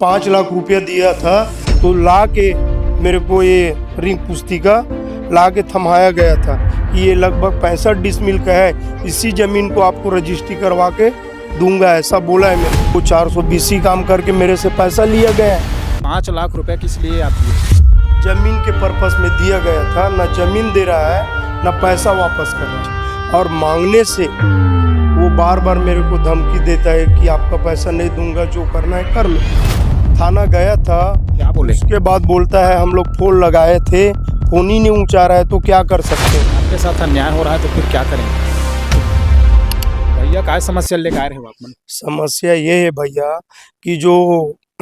5 लाख रुपया दिया था तो ला के मेरे को ये रिंग पुस्तिका ला के थमाया गया था कि ये लगभग 65 डिसमिल का है, इसी जमीन को आपको रजिस्ट्री करवा के दूंगा, ऐसा बोला है मेरे को। 420 काम करके मेरे से पैसा लिया गया है। 5 लाख रुपए किस लिए आप दिए? जमीन के पर्पस में दिया गया था, ना जमीन दे रहा है ना पैसा वापस कर रहा है, और मांगने से वो बार बार मेरे को धमकी देता है कि आपका पैसा नहीं दूंगा, जो करना है कर लो। थाना गया था, क्या बोले? उसके बाद बोलता है हम लोग फोन लगाए थे, फोन ही नहीं ऊंचा रहा है तो क्या कर सकते हैं। आपके साथ अन्याय हो रहा है तो फिर क्या करेंगे? भैया क्या समस्या लेकर आए हो आप? समस्या ये है भैया कि जो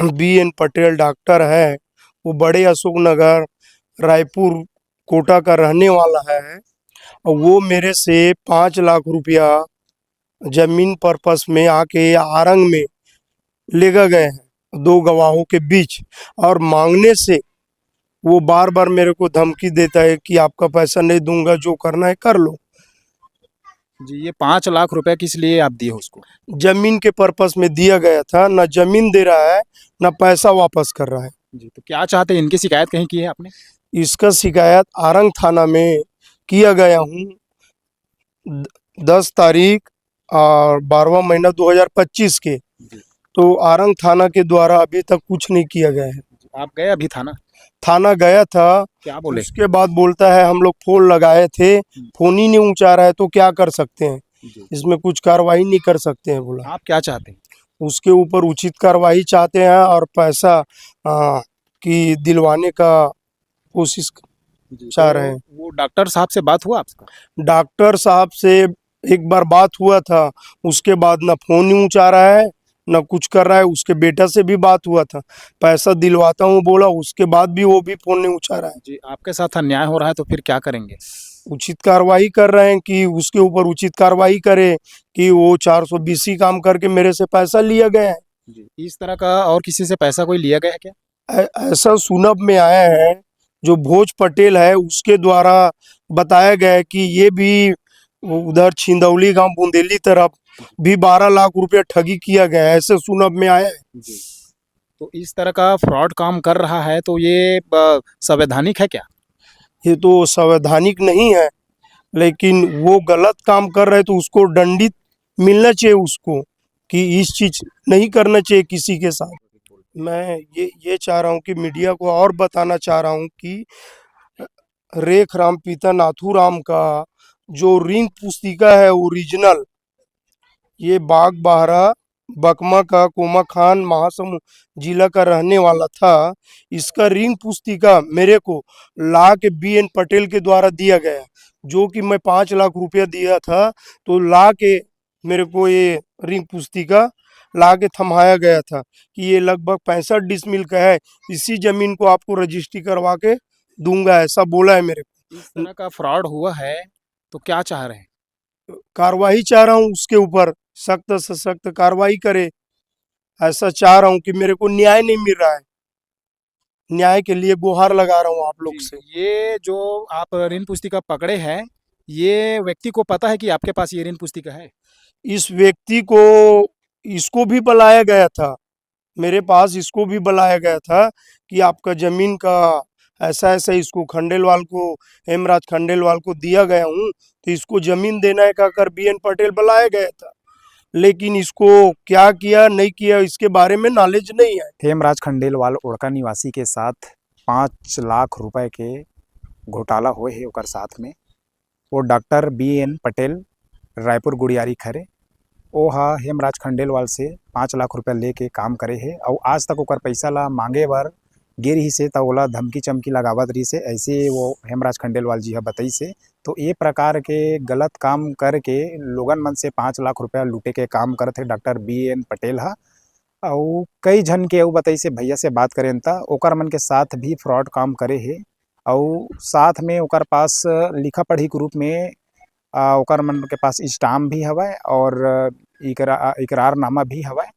BN पटेल डॉक्टर है, वो बड़े अशोक नगर रायपुर कोटा का रहने वाला है, और वो मेरे से 5 लाख रुपया जमीन पर्पस में आके आरंग में लेकर गए हैं 2 गवाहों के बीच, और मांगने से वो बार बार मेरे को धमकी देता है कि आपका पैसा नहीं दूंगा, जो करना है कर लो। जी, ये 5 लाख रुपए किस लिए आप दिए उसको? जमीन के पर्पस में दिया गया था, ना जमीन दे रहा है ना पैसा वापस कर रहा है। जी, तो क्या चाहते हैं? इनकी शिकायत कहीं की है आपने? इसका शिकायत आरंग थाना में किया गया हूँ 10 तारीख और 12वां महीना 2025 के। जी। तो आरंग थाना के द्वारा अभी तक कुछ नहीं किया गया है। आप गए अभी थाना? थाना गया था, क्या बोले? उसके बाद बोलता है हम लोग फोन लगाए थे, फोन ही नहीं ऊंचा रहा है तो क्या कर सकते हैं, इसमें कुछ कार्रवाई नहीं कर सकते हैं बोला। आप क्या चाहते हैं? उसके ऊपर उचित कार्रवाई चाहते हैं और पैसा की दिलवाने का कोशिश चाह रहे हैं। वो डॉक्टर साहब से बात हुआ आपका? डॉक्टर साहब से एक बार बात हुआ था, उसके बाद ना फोन ही ऊंचा रहा है ना कुछ कर रहा है। उसके बेटा से भी बात हुआ था, पैसा दिलवाता हूँ बोला, उसके बाद भी वो भी फोन नहीं उठा रहा है। जी, आपके साथ अन्याय हो रहा है तो फिर क्या करेंगे? उचित कार्रवाई कर रहे हैं कि उसके ऊपर उचित कार्रवाई करे कि वो 420 काम करके मेरे से पैसा लिया गया है। जी, इस तरह का और किसी से पैसा कोई लिया गया है क्या? ऐसा सुनब में आया है, जो भोज पटेल है उसके द्वारा बताया गया है कि ये भी उधर छिंदौली गांव बुंदेली तरफ भी 12 लाख रुपया ठगी किया गया है, ऐसे सुनब में आया है। जी, तो इस तरह का फ्रॉड काम कर रहा है तो ये संवैधानिक है क्या? ये तो संवैधानिक नहीं है, लेकिन वो गलत काम कर रहे तो उसको दंडित मिलना चाहिए उसको, कि इस चीज नहीं करना चाहिए किसी के साथ। मैं ये चाह रहा हूँ कि मीडिया को और बताना चाह रहा हूँ कि रेख राम पीता नाथूराम का जो रिंग पुस्तिका है ओरिजिनल, ये बाग बाहरा बकमा का कोमा खान महासमुंद जिला का रहने वाला था। इसका रिंग पुस्तिका मेरे को ला के BN पटेल के द्वारा दिया गया, जो कि मैं 5 लाख रुपया दिया था, तो ला के मेरे को ये रिंग पुस्तिका ला के थमाया गया था कि ये लगभग 65 डिसमिल का है, इसी जमीन को आपको रजिस्ट्री करवा के दूंगा, ऐसा बोला है मेरे को। इस तरह का फ्रॉड हुआ है तो क्या चाह रहे हैं? कार्रवाई चाह रहा हूँ, उसके ऊपर सख्त से सख्त कार्रवाई करे, ऐसा चाह रहा हूँ कि मेरे को न्याय नहीं मिल रहा है। न्याय के लिए गुहार लगा रहा हूँ आप लोग से। ये जो आप ऋण पुस्तिका पकड़े हैं, ये व्यक्ति को पता है कि आपके पास ये ऋण पुस्तिका है? इस व्यक्ति को, इसको भी बुलाया गया था मेरे पास, इसको भी बुलाया गया था कि आपका जमीन का ऐसा ऐसा, इसको खंडेलवाल को, हेमराज खंडेलवाल को दिया गया हूँ, तो इसको जमीन देना है कहकर BN पटेल बुलाया गया था, लेकिन इसको क्या किया नहीं किया इसके बारे में नॉलेज नहीं है। हेमराज खंडेलवाल ओड़का निवासी के साथ 5 लाख रुपए के घोटाला हुए है ओकर साथ में। वो डॉक्टर BN पटेल रायपुर गुड़ियारी खरे, ओ हा हेमराज खंडेलवाल से 5 लाख रुपया लेके काम करे है, और आज तक ओकर पैसा ला मांगे बर गिर ही से, तो ओला धमकी चमकी लगावत रही से, ऐसे वो हेमराज खंडेलवाल जी हा बताई से। तो ये प्रकार के गलत काम करके लोगन मन से 5 लाख रुपया लूटे के काम करते डॉक्टर BN पटेल हा। और कई जन के बताई से भैया से बात करें त ओकर मन के साथ भी फ्रॉड काम करे है, और साथ में ओकर पास लिखा पढ़ी के रूप में ओकर मन के पास स्टाम्प भी हवय और इकरारनामा भी हवय।